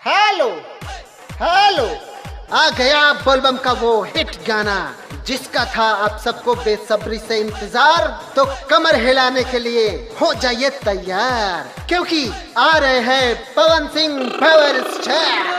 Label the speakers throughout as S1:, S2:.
S1: Hello hello, आ गया बोलबम का वो हिट गाना जिसका था आप सबको बेसब्री से इंतजार। तो कमर हिलाने के लिए हो जाइए तैयार, क्योंकि आ रहे हैं पवन सिंह पावर स्टार।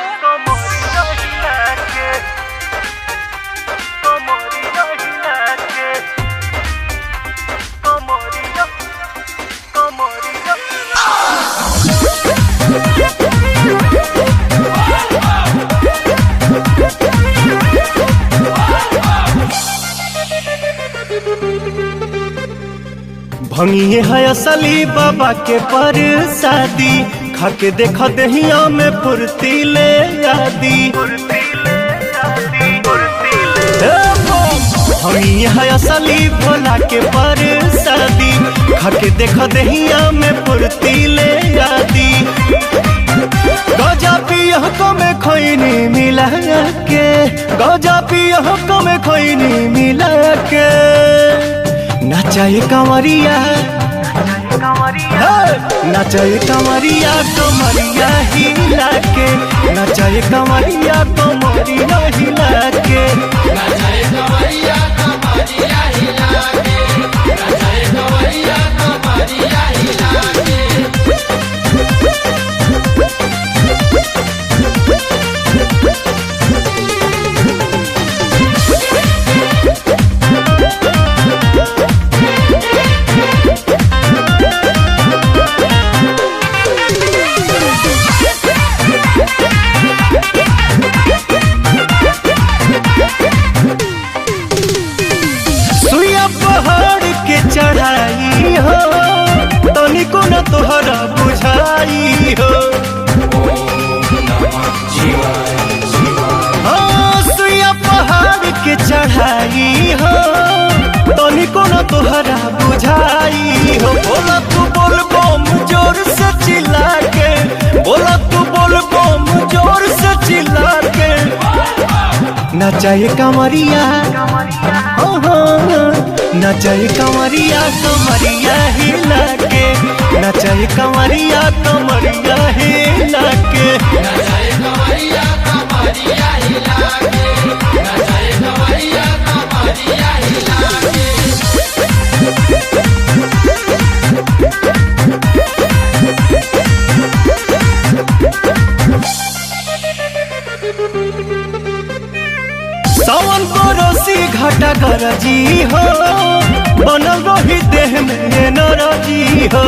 S2: भंगिए है असली बाबा के परसादी, खाके देखा दहिया में फुर्ती ले आदी। भंगिए है असली भोला के परसादी, खाके देखा दहिया में फुर्ती ले आदी। गजा पियह को में खैनी मिला के, गजा पियह को में खैनी मिला के नचाए कंवरिया, नचाए कंवरिया कमरिया हिला के, नचाए कंवरिया कमरिया हिला के, नचाए कंवरिया कमरिया हिला के, नचाए कंवरिया कमरिया हिला के। चढ़ाई हो तनिको न तोहरा बुझाई हो, सुइया पहाड़ के चढ़ाई हो तनिको न तोहरा बुझाई हो। बोला तू बोल बम जोर से चिल्ला के, बोला तू बोल बम जोर से चिल्ला के नचाए कंवरिया, नचाए कंवरिया कमरिया हिला के, नचाए कंवरिया कमरिया हिला के, नचाए कंवरिया कमरिया हिला के, नचाए कंवरिया कमरिया हिला के। सावन को रोसी घाटा गरजी हो, बनल रही देह में नरजी हो।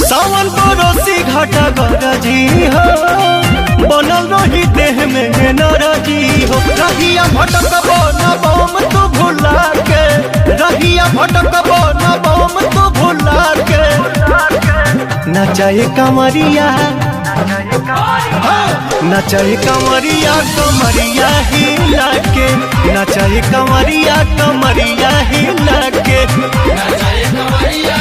S2: सावन को रोसी घाटा गरजी हो, बनल रही देह में नरजी हो। रहिया भटकबो न बम तू भुला के, रहिया भटकबो न बम तू भुला के नचाए कंवरिया, नचाए कंवरिया कमरिया हिला के, नचाए कंवरिया कमरिया हिला के, नचाए कंवरिया